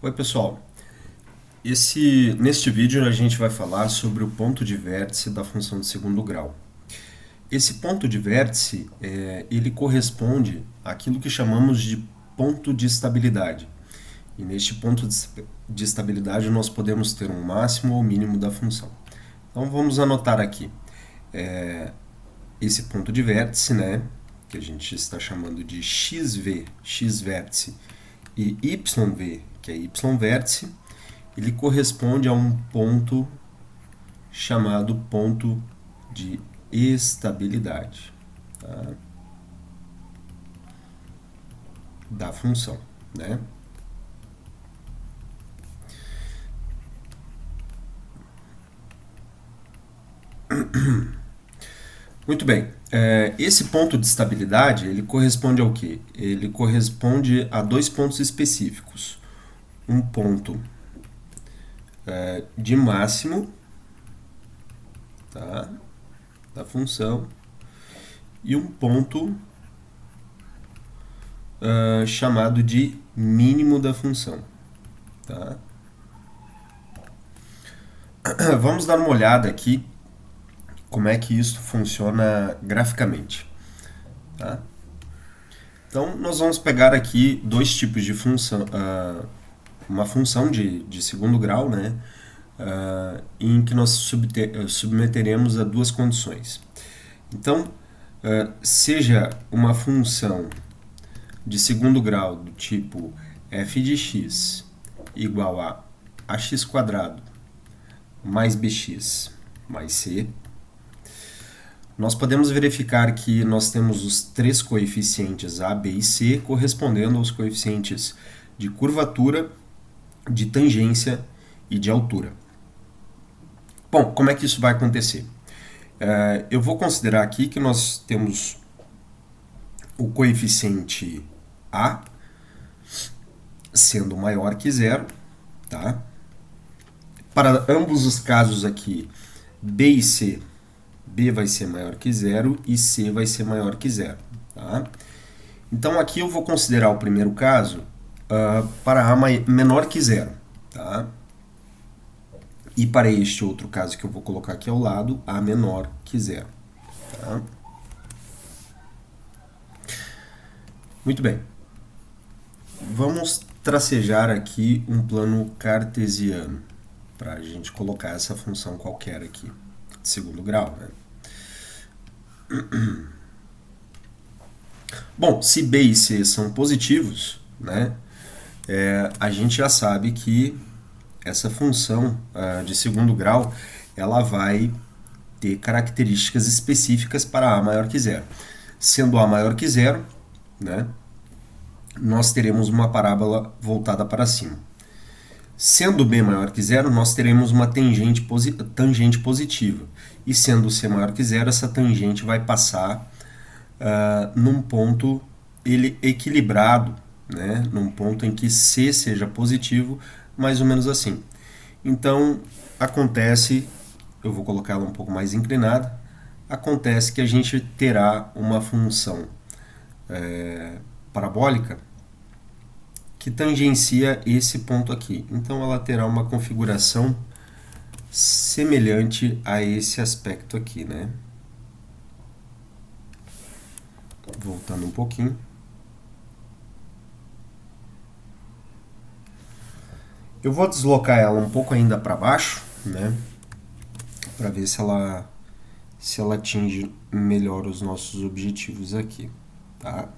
Oi pessoal, neste vídeo a gente vai falar sobre o ponto de vértice da função de segundo grau. Esse ponto de vértice ele corresponde àquilo que chamamos de ponto de estabilidade. E neste ponto de estabilidade nós podemos ter um máximo ou mínimo da função. Então vamos anotar aqui esse ponto de vértice, né, que a gente está chamando de xv, x vértice, e yv, que é y vértice, ele corresponde a um ponto chamado ponto de estabilidade, tá, da função, né? Muito bem. Esse ponto de estabilidade, ele corresponde ao quê? Ele corresponde a dois pontos específicos. Um ponto de máximo, tá, da função, e um ponto chamado de mínimo da função. Tá? Vamos dar uma olhada aqui como é que isso funciona graficamente. Tá? Então, nós vamos pegar aqui dois tipos de função, uma função de segundo grau, né, em que nós submeteremos a duas condições. Então, seja uma função de segundo grau do tipo f de x igual a ax² mais bx mais c, nós podemos verificar que nós temos os três coeficientes a, b e c correspondendo aos coeficientes de curvatura, de tangência e de altura. Bom, como é que isso vai acontecer? Eu vou considerar aqui que nós temos o coeficiente a sendo maior que zero, tá? Para ambos os casos aqui, b e c, b vai ser maior que zero e c vai ser maior que zero. Tá? Então aqui eu vou considerar o primeiro caso para a menor que zero. Tá? E para este outro caso que eu vou colocar aqui ao lado, a menor que zero. Tá? Muito bem. Vamos tracejar aqui um plano cartesiano para a gente colocar essa função qualquer aqui, de segundo grau. Né? Bom, se b e c são positivos, né, a gente já sabe que essa função de segundo grau ela vai ter características específicas para a maior que zero. Sendo a maior que zero, né, nós teremos uma parábola voltada para cima. Sendo b maior que zero, nós teremos uma tangente positiva. E sendo c maior que zero, essa tangente vai passar num ponto equilibrado, né? Num ponto em que c seja positivo, mais ou menos assim. Então, acontece, eu vou colocar ela um pouco mais inclinada, acontece que a gente terá uma função parabólica que tangencia esse ponto aqui. Então ela terá uma configuração semelhante a esse aspecto aqui, né? Voltando um pouquinho. Eu vou deslocar ela um pouco ainda para baixo, né? Para ver se ela atinge melhor os nossos objetivos aqui, tá?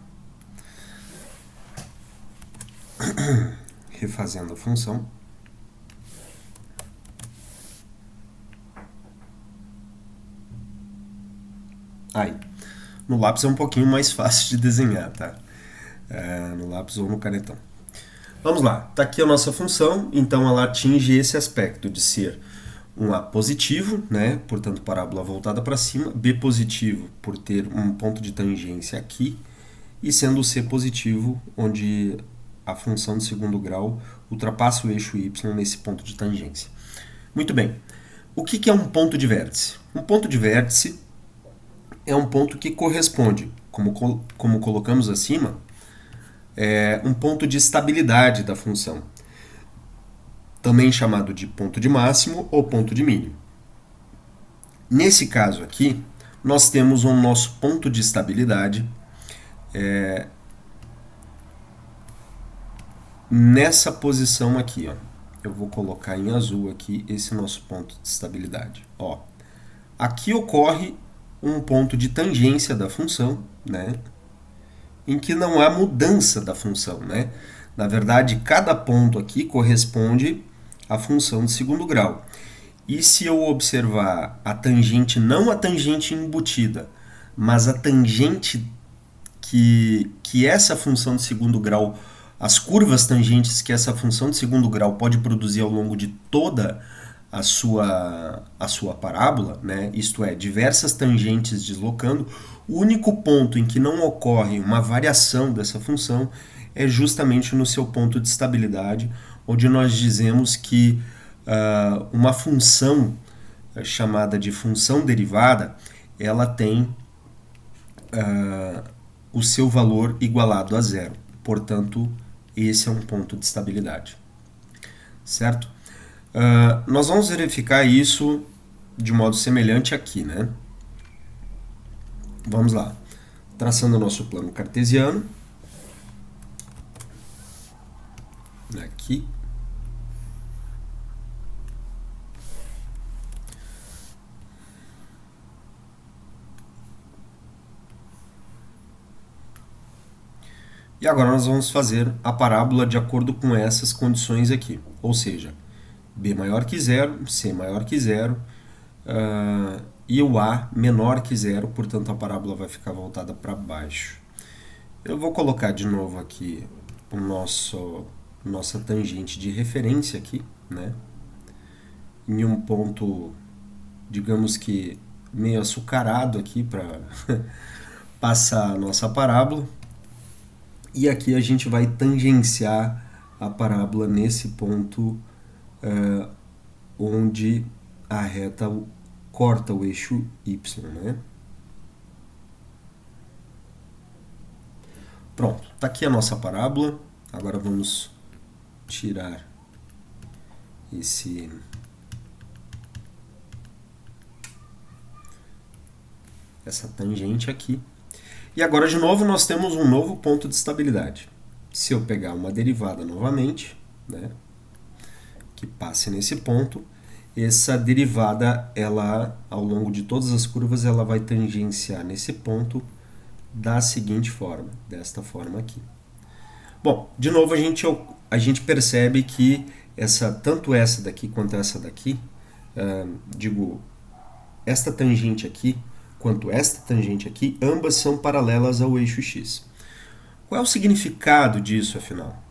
Refazendo a função. Aí, no lápis é um pouquinho mais fácil de desenhar, tá? No lápis ou no canetão. Vamos lá, está aqui a nossa função, então ela atinge esse aspecto de ser um A positivo, né? Portanto, parábola voltada para cima, B positivo por ter um ponto de tangência aqui, e sendo o C positivo, onde a função de segundo grau ultrapassa o eixo y nesse ponto de tangência. Muito bem. O que é um ponto de vértice? Um ponto de vértice é um ponto que corresponde, como colocamos acima, um ponto de estabilidade da função. também chamado de ponto de máximo ou ponto de mínimo. Nesse caso aqui, nós temos o nosso ponto de estabilidade nessa posição aqui, ó. Eu vou colocar em azul aqui esse nosso ponto de estabilidade. Ó, aqui ocorre um ponto de tangência da função, né, em que não há mudança da função, né? Na verdade, cada ponto aqui corresponde à função de segundo grau. E se eu observar a tangente, não a tangente embutida, mas a tangente que essa função de segundo grau, as curvas tangentes que essa função de segundo grau pode produzir ao longo de toda a sua parábola, né? Isto é, diversas tangentes deslocando, o único ponto em que não ocorre uma variação dessa função é justamente no seu ponto de estabilidade, onde nós dizemos que uma função chamada de função derivada, ela tem o seu valor igualado a zero. Portanto, esse é um ponto de estabilidade. Certo? Nós vamos verificar isso de modo semelhante aqui, né? Vamos lá. Traçando o nosso plano cartesiano. Aqui. E agora nós vamos fazer a parábola de acordo com essas condições aqui. Ou seja, b maior que zero, c maior que zero, e o a menor que zero, portanto a parábola vai ficar voltada para baixo. Eu vou colocar de novo aqui o nossa tangente de referência aqui, né? Em um ponto, digamos que meio açucarado aqui para passar a nossa parábola. E aqui a gente vai tangenciar a parábola nesse ponto onde a reta corta o eixo y, né? Pronto, está aqui a nossa parábola. Agora vamos tirar essa tangente aqui. E agora, de novo, nós temos um novo ponto de estabilidade. Se eu pegar uma derivada novamente, né, que passe nesse ponto, essa derivada, ela, ao longo de todas as curvas, ela vai tangenciar nesse ponto da seguinte forma, desta forma aqui. Bom, de novo, a gente percebe que tanto essa daqui quanto essa daqui, esta tangente aqui, quanto esta tangente aqui, ambas são paralelas ao eixo x. Qual é o significado disso, afinal?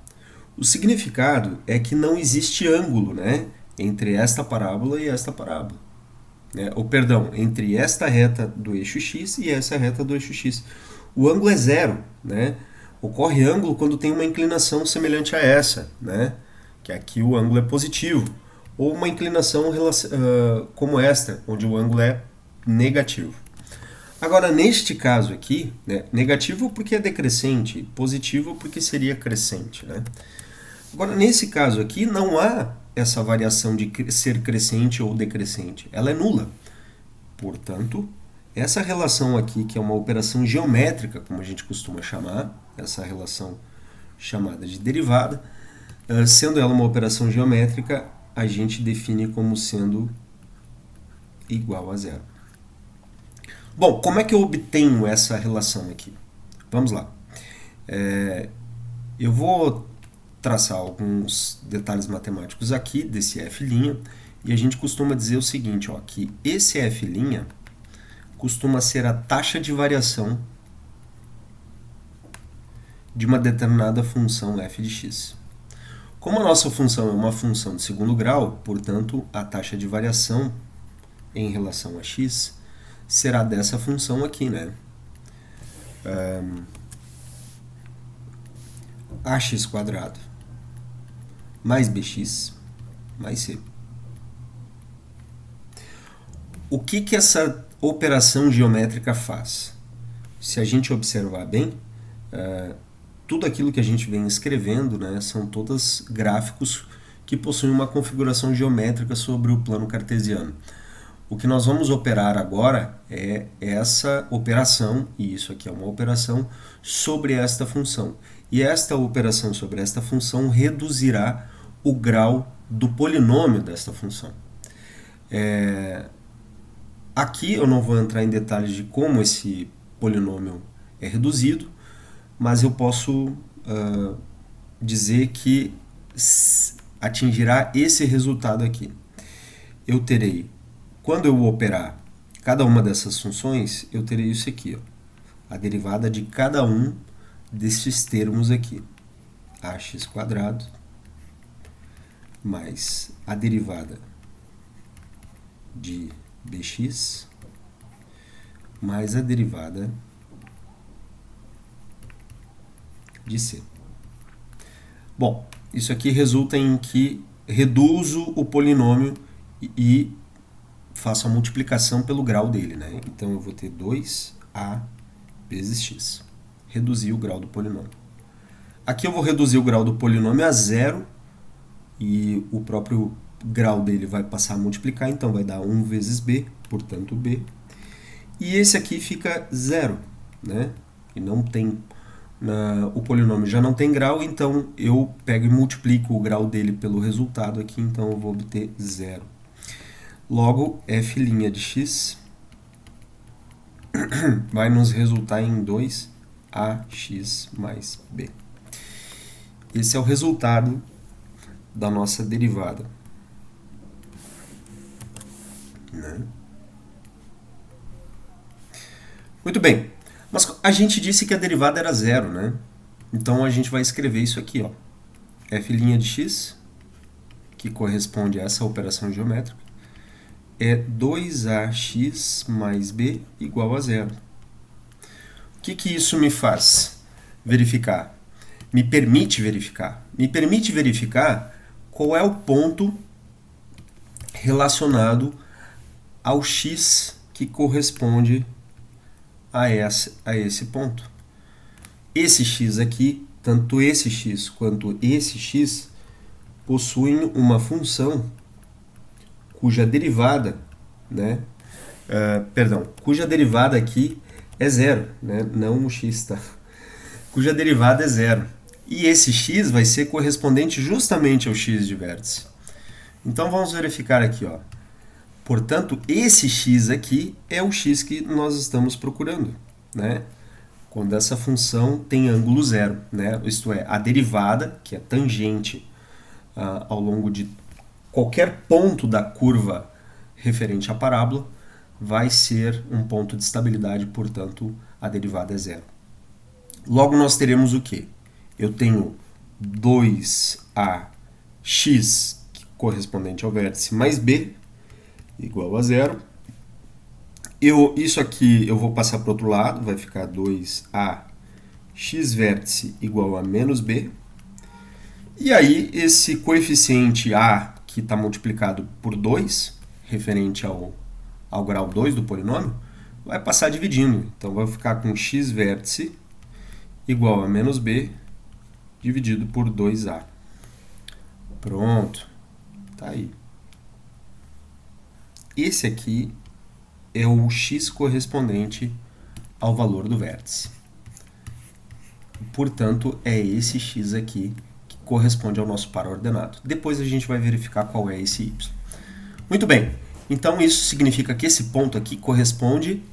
O significado é que não existe ângulo, né, entre esta parábola e esta parábola. Ou, perdão, entre esta reta do eixo x e essa reta do eixo x. O ângulo é zero, né? Ocorre ângulo quando tem uma inclinação semelhante a essa, né? Que aqui o ângulo é positivo. Ou uma inclinação como esta, onde o ângulo é negativo. Agora, neste caso aqui, né, negativo porque é decrescente, positivo porque seria crescente, né? Agora, nesse caso aqui, não há essa variação de ser crescente ou decrescente. Ela é nula. Portanto, essa relação aqui, que é uma operação geométrica, como a gente costuma chamar, essa relação chamada de derivada, sendo ela uma operação geométrica, a gente define como sendo igual a zero. Bom, como é que eu obtenho essa relação aqui? Vamos lá. Eu vou traçar alguns detalhes matemáticos aqui desse f' e a gente costuma dizer o seguinte, ó, que esse f' costuma ser a taxa de variação de uma determinada função f de x. Como a nossa função é uma função de segundo grau, portanto, a taxa de variação em relação a x será dessa função aqui, né? Ax² mais bx mais c. O que essa operação geométrica faz? Se a gente observar bem, tudo aquilo que a gente vem escrevendo, né, são todos gráficos que possuem uma configuração geométrica sobre o plano cartesiano. O que nós vamos operar agora é essa operação, e isso aqui é uma operação, sobre esta função. E esta operação sobre esta função reduzirá o grau do polinômio desta função. Aqui eu não vou entrar em detalhes de como esse polinômio é reduzido, mas eu posso dizer que atingirá esse resultado aqui. Eu terei, quando eu operar cada uma dessas funções, eu terei isso aqui, ó, a derivada de cada um desses termos aqui. Ax² mais a derivada de bx mais a derivada de c. Bom, isso aqui resulta em que reduzo o polinômio e faço a multiplicação pelo grau dele, né? Então eu vou ter 2a vezes x. Reduzir o grau do polinômio. Aqui eu vou reduzir o grau do polinômio a zero e o próprio grau dele vai passar a multiplicar, então vai dar 1 vezes b, portanto b. E esse aqui fica zero, né? E não tem, o polinômio já não tem grau, então eu pego e multiplico o grau dele pelo resultado aqui, então eu vou obter zero. Logo, f' de x vai nos resultar em 2ax mais b. Esse é o resultado da nossa derivada. Né? Muito bem, mas a gente disse que a derivada era zero, né? Então a gente vai escrever isso aqui, ó. f' de x, que corresponde a essa operação geométrica, é 2ax mais b igual a zero. O que isso me faz verificar? Me permite verificar. Me permite verificar qual é o ponto relacionado ao x que corresponde a esse ponto. Esse x aqui, tanto esse x quanto esse x, possuem uma função cuja derivada, né, cuja derivada aqui é zero, né, não o x, tá? Cuja derivada é zero. E esse x vai ser correspondente justamente ao x de vértice. Então vamos verificar aqui, ó. Portanto, esse x aqui é o x que nós estamos procurando, né? Quando essa função tem ângulo zero, né? Isto é, a derivada, que é tangente ao longo de qualquer ponto da curva referente à parábola, vai ser um ponto de estabilidade, portanto, a derivada é zero. Logo, nós teremos o quê? Eu tenho 2ax, correspondente ao vértice, mais b, igual a zero. Isso aqui eu vou passar para o outro lado, vai ficar 2ax vértice igual a menos b. E aí, esse coeficiente a, que está multiplicado por 2, referente ao grau 2 do polinômio, vai passar dividindo. Então, vai ficar com x vértice igual a menos b dividido por 2a. Pronto. Tá aí. Esse aqui é o x correspondente ao valor do vértice. Portanto, é esse x aqui que corresponde ao nosso par ordenado. Depois a gente vai verificar qual é esse y. Muito bem. Então, isso significa que esse ponto aqui corresponde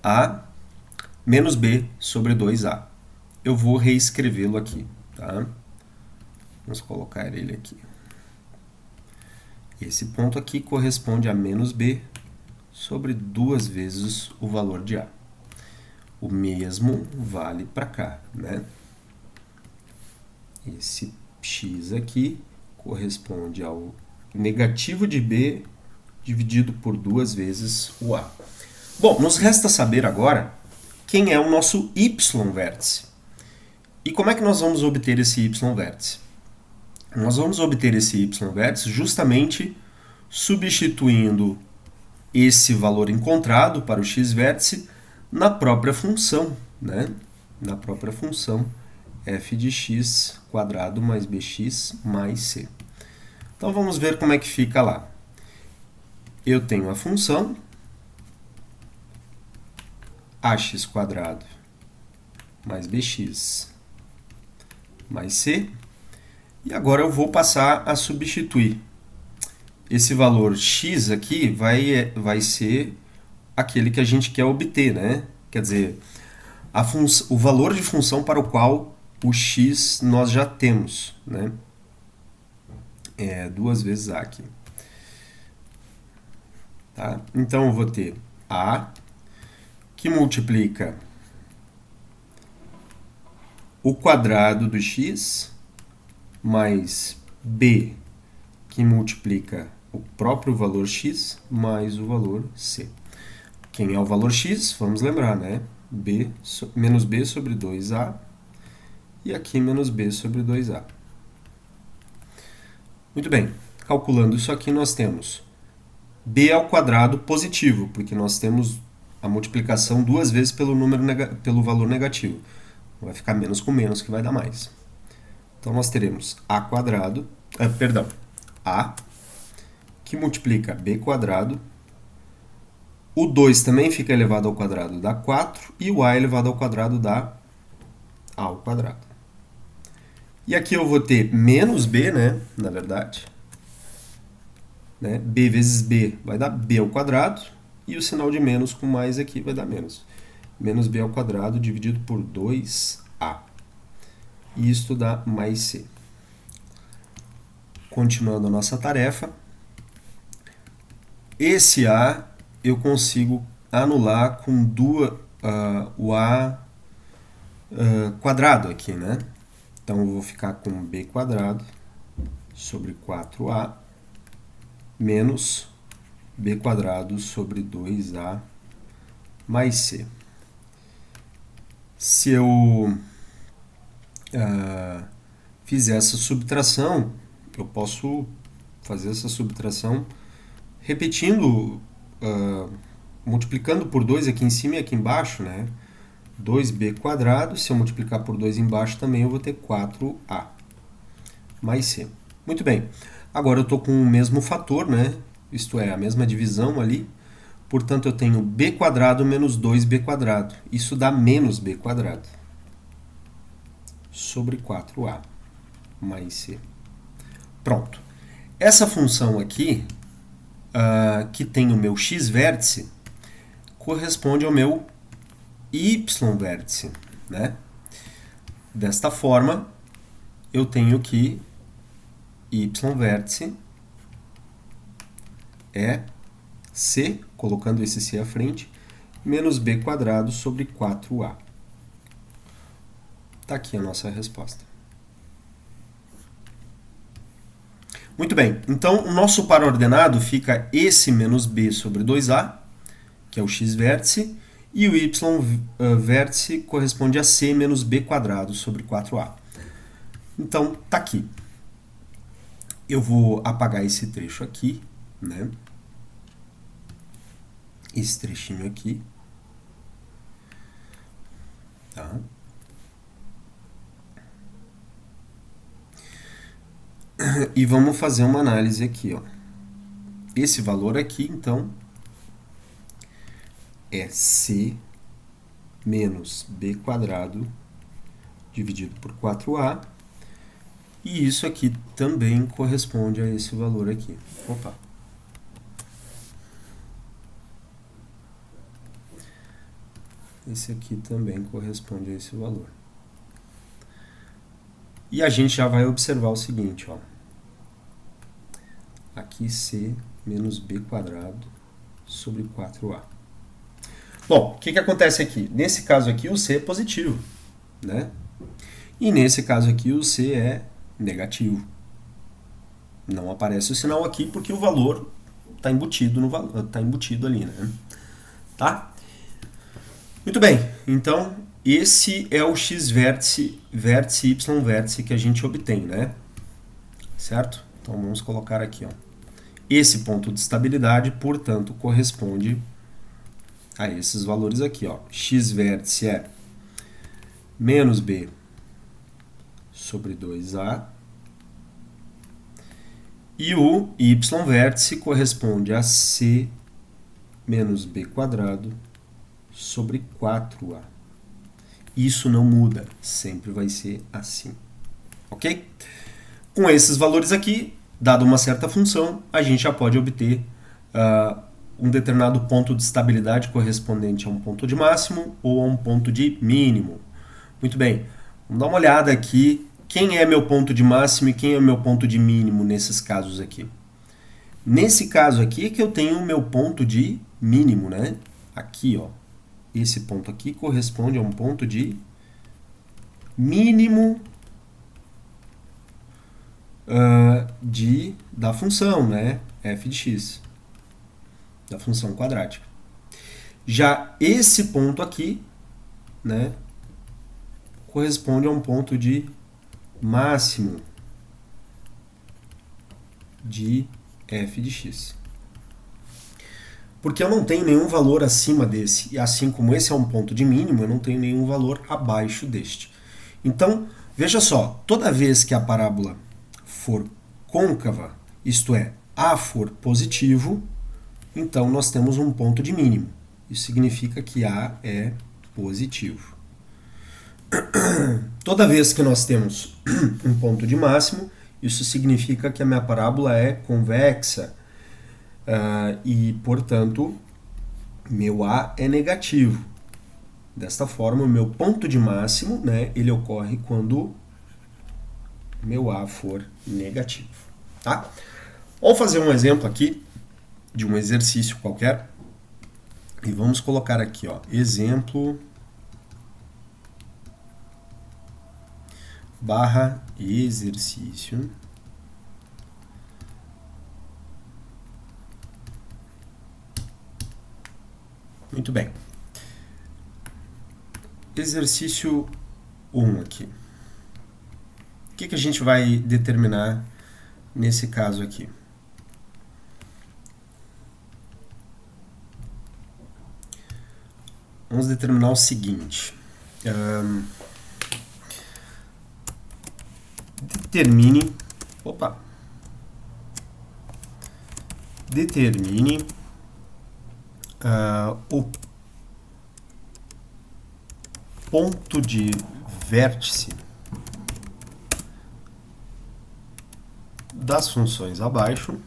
a menos b sobre 2a. Eu vou reescrevê-lo aqui. Tá? Vamos colocar ele aqui. Esse ponto aqui corresponde a menos b sobre 2 vezes o valor de a. O mesmo vale para cá, né? Esse x aqui corresponde ao negativo de b dividido por 2 vezes o a. Bom, nos resta saber agora quem é o nosso y vértice. E como é que nós vamos obter esse y vértice? Nós vamos obter esse y vértice justamente substituindo esse valor encontrado para o x vértice na própria função, né? Na própria função f de x² mais bx mais c. Então vamos ver como é que fica lá. Eu tenho a função ax² mais bx mais c, e agora eu vou passar a substituir. Esse valor x aqui vai ser aquele que a gente quer obter, né? Quer dizer, o valor de função para o qual o x nós já temos, né? É 2 vezes a aqui. Tá? Então eu vou ter a que multiplica o quadrado do x mais b que multiplica o próprio valor x mais o valor c. Quem é o valor x? Vamos lembrar, né? Menos b sobre 2a e aqui menos b sobre 2a. Muito bem, calculando isso aqui nós temos b ao quadrado positivo, porque nós temos a multiplicação 2 vezes pelo valor negativo. Vai ficar menos com menos, que vai dar mais. Então nós teremos a que multiplica b quadrado. O 2 também fica elevado ao quadrado, dá 4, e o a elevado ao quadrado dá a ao quadrado. E aqui eu vou ter menos b, né, na verdade. Né? B vezes b vai dar b ao quadrado, e o sinal de menos com mais aqui vai dar menos. Menos b ao quadrado dividido por 2a. E isto dá mais c. Continuando a nossa tarefa, esse a eu consigo anular com o a quadrado aqui, né? Então eu vou ficar com b quadrado sobre 4a menos b quadrado sobre 2a mais c. Se eu fizer essa subtração, eu posso fazer essa subtração repetindo, multiplicando por 2 aqui em cima e aqui embaixo, né? 2b quadrado, se eu multiplicar por 2 embaixo também eu vou ter 4a mais c. Muito bem, agora eu estou com o mesmo fator, né? Isto é, a mesma divisão ali, portanto eu tenho b quadrado menos 2b quadrado. Isso dá menos b quadrado sobre 4a mais c. Pronto. Essa função aqui, que tem o meu x vértice, corresponde ao meu y vértice, né? Desta forma, eu tenho que y vértice é c, colocando esse c à frente, menos b quadrado sobre 4a. Está aqui a nossa resposta. Muito bem, então o nosso par ordenado fica esse menos b sobre 2a, que é o x vértice, e o y vértice corresponde a c menos b quadrado sobre 4a. Então, está aqui. Eu vou apagar esse trecho aqui, né? Esse trechinho aqui. Tá? E vamos fazer uma análise aqui, ó. Esse valor aqui, então, é c menos b quadrado dividido por 4a. E isso aqui também corresponde a esse valor aqui. Opa! Esse aqui também corresponde a esse valor. E a gente já vai observar o seguinte, ó. Aqui c menos b quadrado sobre 4a. Bom, o que acontece aqui? Nesse caso aqui, o c é positivo, né? E nesse caso aqui, o c é negativo. Não aparece o sinal aqui porque o valor está embutido, tá embutido ali, né? Tá? Muito bem, então esse é o x vértice, vértice y vértice que a gente obtém, né? Certo? Então vamos colocar aqui, ó. Esse ponto de estabilidade, portanto, corresponde a esses valores aqui, ó. X vértice é menos b sobre 2a E o y vértice corresponde a c menos b quadrado sobre 4a. Isso não muda, sempre vai ser assim. Ok? Com esses valores aqui, dada uma certa função, a gente já pode obter um determinado ponto de estabilidade correspondente a um ponto de máximo ou a um ponto de mínimo. Muito bem, vamos dar uma olhada aqui. Quem é meu ponto de máximo e quem é meu ponto de mínimo nesses casos aqui? Nesse caso aqui é que eu tenho o meu ponto de mínimo, né? Aqui, ó. Esse ponto aqui corresponde a um ponto de mínimo da função, né? f de x, da função quadrática. Já esse ponto aqui, né, corresponde a um ponto de máximo de f de x. Porque eu não tenho nenhum valor acima desse, e assim como esse é um ponto de mínimo, eu não tenho nenhum valor abaixo deste. Então, veja só, toda vez que a parábola for côncava, isto é, A for positivo, então nós temos um ponto de mínimo. Isso significa que A é positivo. Toda vez que nós temos um ponto de máximo, isso significa que a minha parábola é convexa e, portanto, meu A é negativo. Desta forma, o meu ponto de máximo, né, ele ocorre quando meu A for negativo. Tá? Vamos fazer um exemplo aqui de um exercício qualquer. E vamos colocar aqui, ó, exemplo barra exercício. Muito bem. Exercício 1 aqui. O que a gente vai determinar nesse caso aqui? Vamos determinar o seguinte. Determine o ponto de vértice das funções abaixo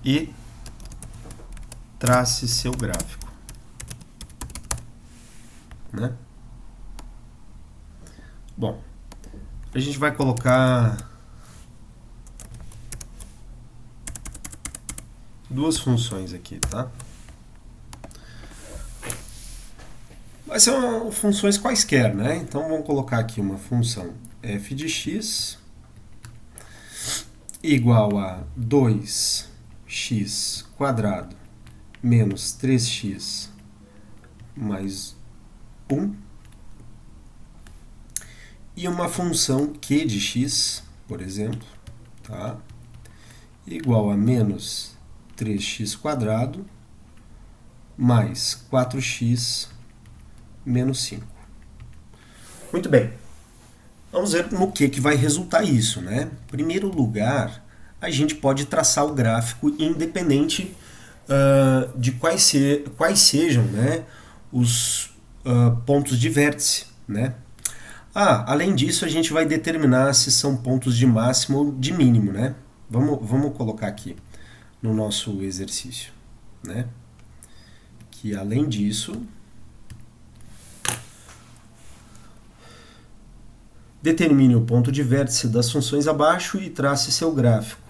e trace seu gráfico, né? Bom, a gente vai colocar duas funções aqui, tá? Vai ser funções quaisquer, né? Então vamos colocar aqui uma função f de x igual a 2x quadrado menos 3x mais 1 e uma função q de x, por exemplo, tá? Igual a menos 3x quadrado mais 4x menos 5. Muito bem. Vamos ver no que vai resultar isso, né? Em primeiro lugar, a gente pode traçar o gráfico independente de quais sejam, né, os pontos de vértice, né? Além disso, a gente vai determinar se são pontos de máximo ou de mínimo, né? Vamos colocar aqui no nosso exercício, né? Que além disso, determine o ponto de vértice das funções abaixo e trace seu gráfico.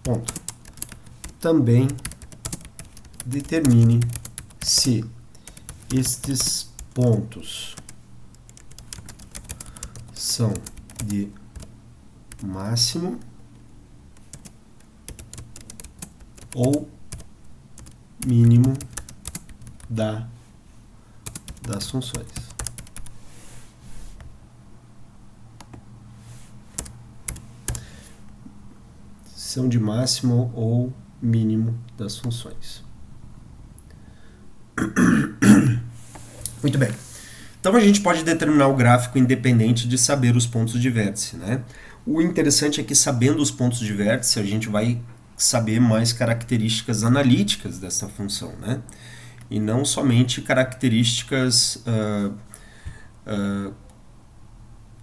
Ponto. Também determine se estes pontos são de máximo ou mínimo das funções. São de máximo ou mínimo das funções. Muito bem. Então a gente pode determinar o gráfico independente de saber os pontos de vértice, né? O interessante é que, sabendo os pontos de vértice, a gente vai saber mais características analíticas dessa função, né? E não somente características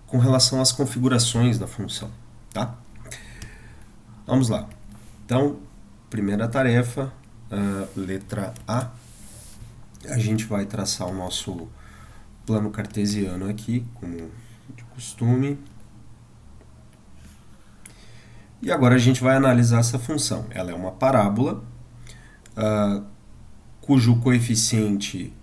com relação às configurações da função, tá? Vamos lá. Então, primeira tarefa, letra A. A gente vai traçar o nosso plano cartesiano aqui, como de costume. E agora a gente vai analisar essa função. Ela é uma parábola, cujo coeficiente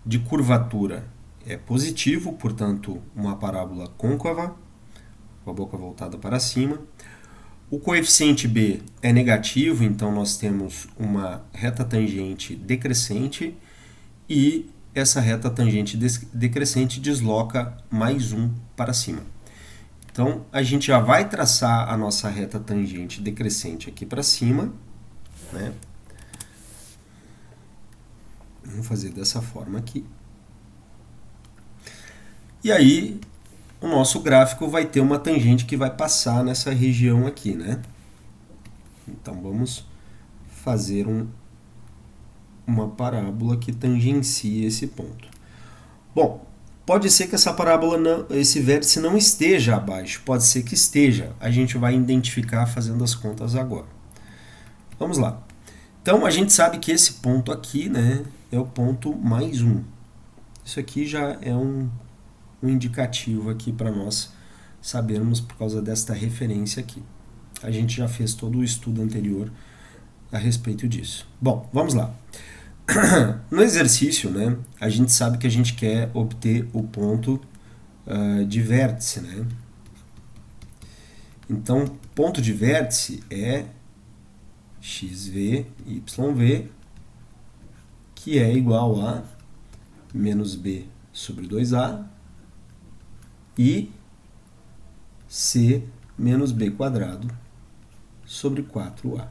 de curvatura é positivo, portanto, uma parábola côncava, com a boca voltada para cima. O coeficiente b é negativo, então nós temos uma reta tangente decrescente, e essa reta tangente decrescente desloca mais 1 para cima. Então, a gente já vai traçar a nossa reta tangente decrescente aqui para cima, né? Vamos fazer dessa forma aqui. E aí, o nosso gráfico vai ter uma tangente que vai passar nessa região aqui, né? Então, vamos fazer uma parábola que tangencie esse ponto. Bom, pode ser que essa parábola, esse vértice não esteja abaixo, pode ser que esteja. A gente vai identificar fazendo as contas agora. Vamos lá. Então, a gente sabe que esse ponto aqui, né, é o ponto mais 1. Isso aqui já é um indicativo aqui para nós sabermos por causa desta referência aqui. A gente já fez todo o estudo anterior a respeito disso. Bom, vamos lá. No exercício, né, a gente sabe que a gente quer obter o ponto de vértice, né? Então, ponto de vértice é xv, yv, que é igual a menos b sobre 2a e c menos b quadrado sobre 4a.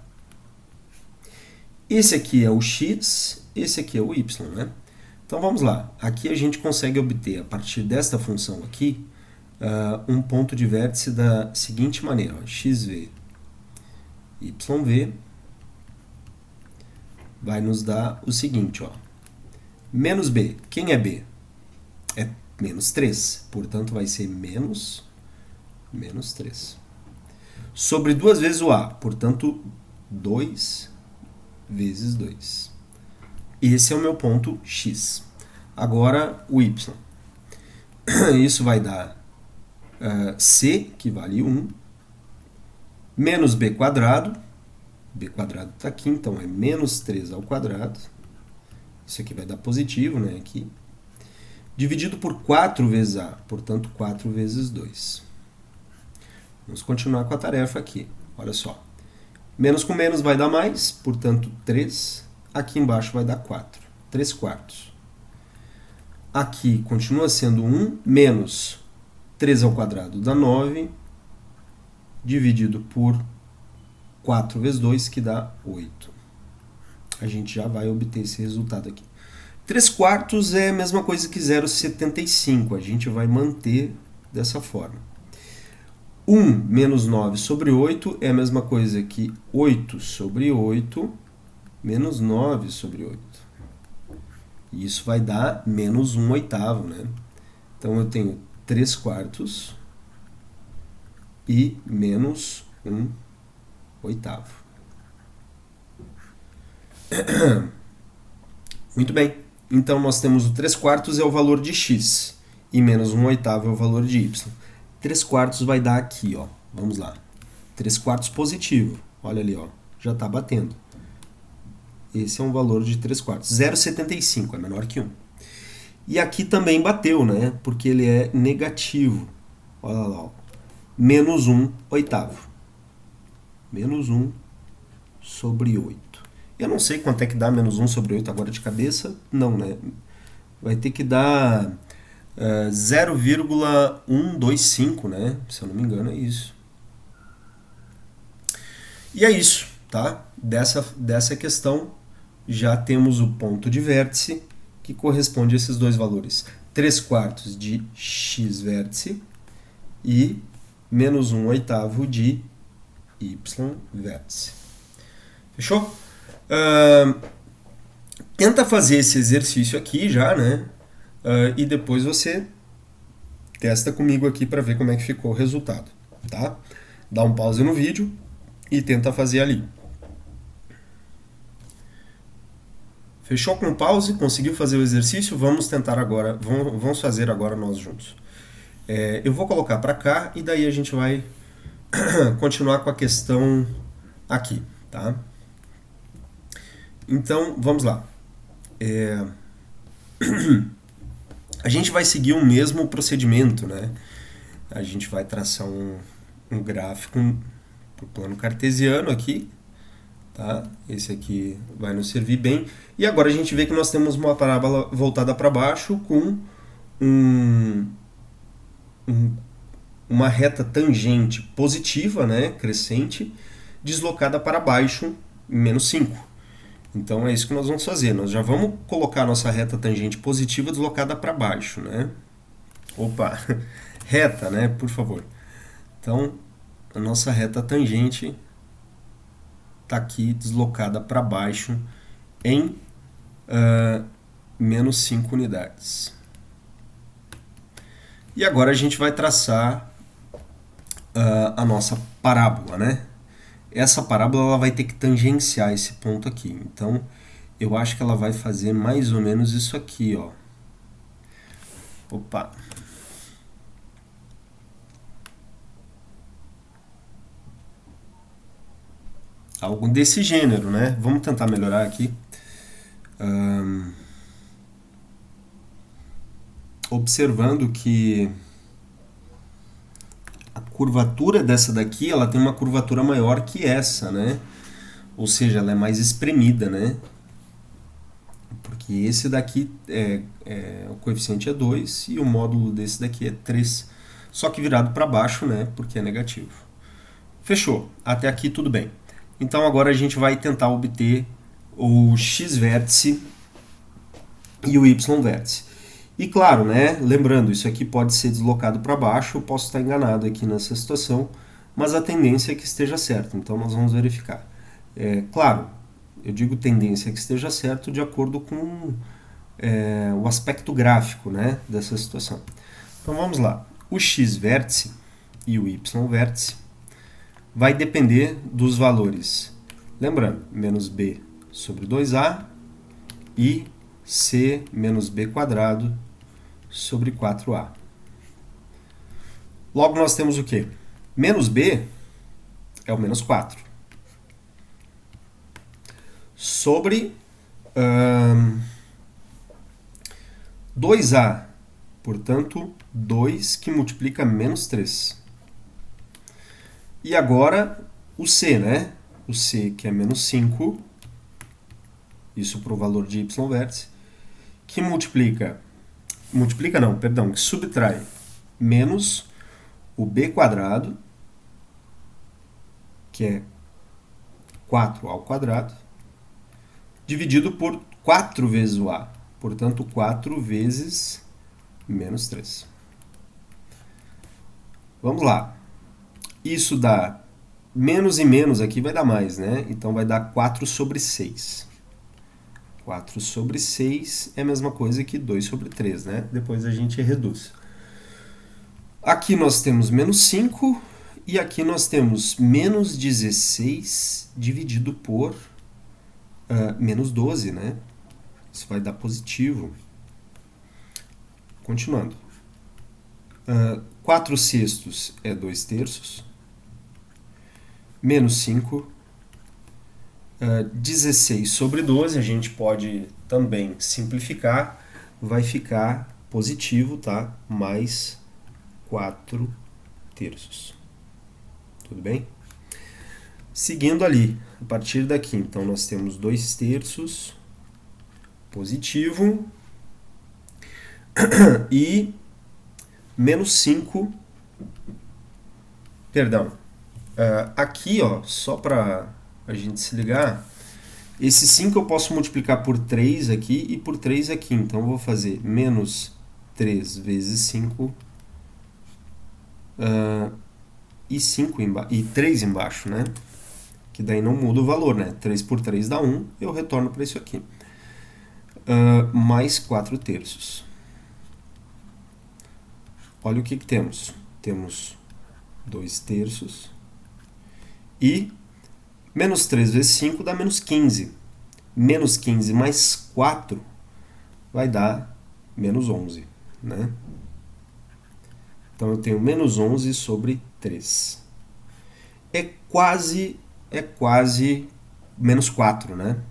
Esse aqui é o x, esse aqui é o y, né? Então vamos lá. Aqui a gente consegue obter, a partir desta função aqui, um ponto de vértice da seguinte maneira: ó, xv, yv vai nos dar o seguinte, ó, menos b. Quem é b? É menos 3, portanto vai ser menos 3. Sobre 2 vezes o a, portanto 2 vezes 2. Esse é o meu ponto x. Agora o y. Isso vai dar c, que vale 1, menos b quadrado. B quadrado está aqui, então é menos 3 ao quadrado. Isso aqui vai dar positivo, né, aqui. Dividido por 4 vezes a, portanto 4 vezes 2. Vamos continuar com a tarefa aqui. Olha só. Menos com menos vai dar mais, portanto 3. Aqui embaixo vai dar 4. 3 quartos. Aqui continua sendo 1, menos 3 ao quadrado dá 9, dividido por 4 vezes 2, que dá 8. A gente já vai obter esse resultado aqui. 3 quartos é a mesma coisa que 0,75. A gente vai manter dessa forma. 1 menos 9 sobre 8 é a mesma coisa que 8 sobre 8 menos 9 sobre 8. E isso vai dar menos 1 oitavo, né? Então eu tenho 3 quartos e menos 1 oitavo. Muito bem. Então nós temos o 3 quartos é o valor de x e menos 1 oitavo é o valor de y. 3 quartos vai dar aqui, ó. Vamos lá. 3 quartos positivo. Olha ali, ó. Já está batendo. Esse é um valor de 3 quartos. 0,75 é menor que 1. E aqui também bateu, né? Porque ele é negativo. Olha lá, ó. Menos 1 oitavo. Menos 1 sobre 8. Eu não sei quanto é que dá menos 1 sobre 8 agora de cabeça. Não, né? Vai ter que dar 0,125, né? Se eu não me engano, é isso. E é isso, tá? Dessa questão, já temos o ponto de vértice que corresponde a esses dois valores, 3/4 de x vértice e menos 1/8 de y vértice. Fechou? Tenta fazer esse exercício aqui já, né? E depois você testa comigo aqui para ver como é que ficou o resultado, tá? Dá um pause no vídeo e tenta fazer ali. Fechou com o pause? Conseguiu fazer o exercício? Vamos tentar agora, vamos fazer agora nós juntos. Eu vou colocar para cá e daí a gente vai continuar com a questão aqui, tá? Então, vamos lá. A gente vai seguir o mesmo procedimento, né? A gente vai traçar um gráfico para o plano cartesiano aqui, tá? Esse aqui vai nos servir bem. E agora a gente vê que nós temos uma parábola voltada para baixo com uma reta tangente positiva, né? Crescente, deslocada para baixo, menos 5. Então é isso que nós vamos fazer. Nós já vamos colocar a nossa reta tangente positiva deslocada para baixo, né? Opa, reta, né? Por favor. Então, a nossa reta tangente está aqui deslocada para baixo em menos 5 unidades. E agora a gente vai traçar a nossa parábola, né? Essa parábola ela vai ter que tangenciar esse ponto aqui. Então, eu acho que ela vai fazer mais ou menos isso aqui, ó. Opa! Algo desse gênero, né? Vamos tentar melhorar aqui. Observando que a curvatura dessa daqui, ela tem uma curvatura maior que essa, né? Ou seja, ela é mais espremida, né? Porque esse daqui, o coeficiente é 2 e o módulo desse daqui é 3. Só que virado para baixo, né? Porque é negativo. Fechou. Até aqui tudo bem. Então agora a gente vai tentar obter o x-vértice e o y-vértice. E claro, né, lembrando, isso aqui pode ser deslocado para baixo, eu posso estar enganado aqui nessa situação, mas a tendência é que esteja certo, então nós vamos verificar. Claro, eu digo tendência é que esteja certo de acordo com o aspecto gráfico, né, dessa situação. Então vamos lá, o x-vértice e o y-vértice vai depender dos valores, lembrando, menos b sobre 2a e c menos b quadrado sobre 4a. Logo nós temos o quê? Menos b é o menos 4. Sobre 2a, portanto, 2 que multiplica menos 3. E agora o c, né? O c que é menos 5, isso para o valor de y-vértice, que que subtrai menos o b quadrado, que é 4 ao quadrado, dividido por 4 vezes o a, portanto 4 vezes menos 3. Vamos lá. Isso dá menos e menos aqui vai dar mais, né? Então vai dar 4 sobre 6. 4 sobre 6 é a mesma coisa que 2 sobre 3, né? Depois a gente reduz. Aqui nós temos menos 5 e aqui nós temos menos 16 dividido por menos 12, né? Isso vai dar positivo. Continuando. 4 sextos é 2 terços. Menos 5. 16 sobre 12, a gente pode também simplificar, vai ficar positivo, tá? Mais 4 terços. Tudo bem? Seguindo ali, a partir daqui, então nós temos 2 terços positivo e menos 5, perdão, aqui, ó, só para a gente se ligar, esse 5 eu posso multiplicar por 3 aqui e por 3 aqui. Então, eu vou fazer menos 3 vezes 5 e 5 e 3 embaixo, né? Que daí não muda o valor, né? 3 por 3 dá 1, eu retorno para isso aqui. Mais 4 terços. Olha o que temos. Temos 2 terços e menos 3 vezes 5 dá menos 15. Menos 15 mais 4 vai dar menos 11, né? Então eu tenho menos 11 sobre 3. É quase menos 4, né?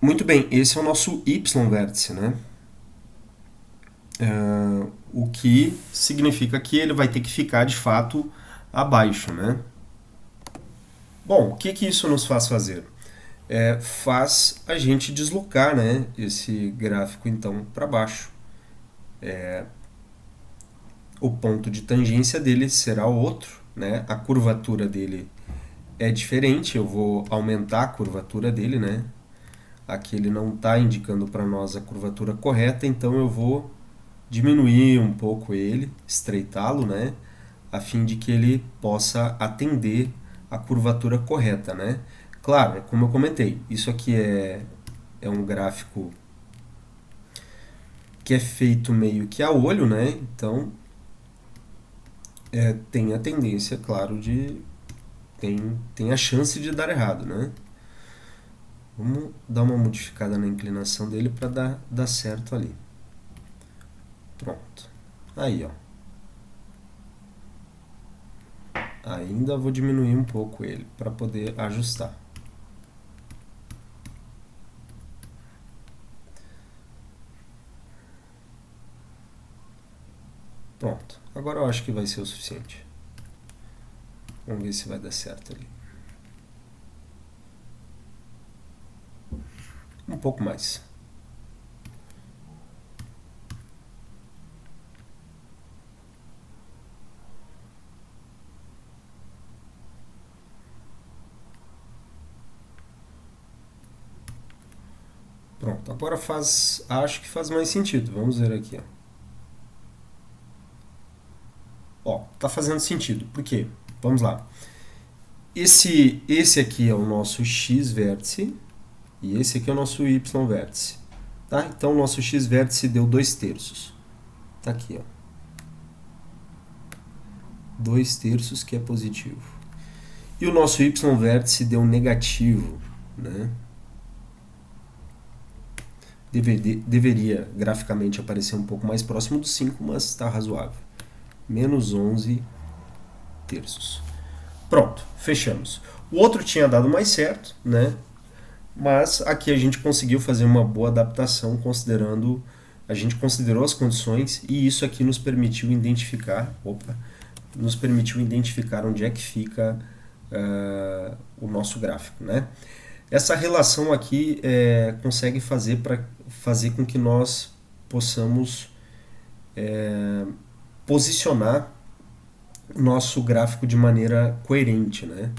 Muito bem, esse é o nosso y-vértice, né? O que significa que ele vai ter que ficar, de fato, abaixo, né? Bom, o que isso nos faz fazer? Faz a gente deslocar, né, esse gráfico, então, para baixo. O ponto de tangência dele será outro, né? A curvatura dele é diferente, eu vou aumentar a curvatura dele, né? Aqui ele não está indicando para nós a curvatura correta, então eu vou diminuir um pouco ele, estreitá-lo, né? A fim de que ele possa atender a curvatura correta, né? Claro, como eu comentei, isso aqui é um gráfico que é feito meio que a olho, né? Então, tem a tendência, claro, tem a chance de dar errado, né? Vamos dar uma modificada na inclinação dele para dar certo ali. Pronto. Aí, ó. Ainda vou diminuir um pouco ele para poder ajustar. Pronto. Agora eu acho que vai ser o suficiente. Vamos ver se vai dar certo ali. Um pouco mais. Pronto, agora acho que faz mais sentido. Vamos ver aqui. Ó, tá fazendo sentido. Por quê? Vamos lá. Esse aqui é o nosso x-vértice e esse aqui é o nosso y-vértice. Tá? Então, o nosso x-vértice deu 2 terços. Tá aqui, ó. 2 terços, que é positivo. E o nosso y-vértice deu negativo, né? Deveria graficamente aparecer um pouco mais próximo do 5, mas está razoável. Menos 11 terços. Pronto, fechamos. O outro tinha dado mais certo, né? Mas aqui a gente conseguiu fazer uma boa adaptação, a gente considerou as condições e isso aqui nos permitiu identificar, onde é que fica o nosso gráfico, né? Essa relação aqui consegue fazer com que nós possamos posicionar o nosso gráfico de maneira coerente, né?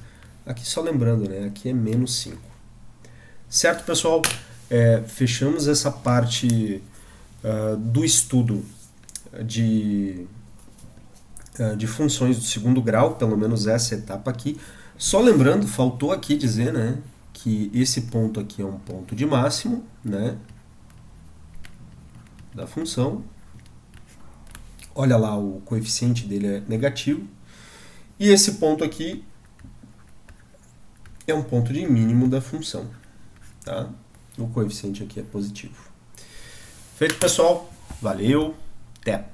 Aqui só lembrando, né? Aqui é menos 5. Certo, pessoal? Fechamos essa parte do estudo de funções do segundo grau, pelo menos essa etapa aqui. Só lembrando, faltou aqui dizer, né, que esse ponto aqui é um ponto de máximo, né, da função. Olha lá, o coeficiente dele é negativo. E esse ponto aqui é um ponto de mínimo da função. Tá? O coeficiente aqui é positivo. Feito, pessoal. Valeu. Até.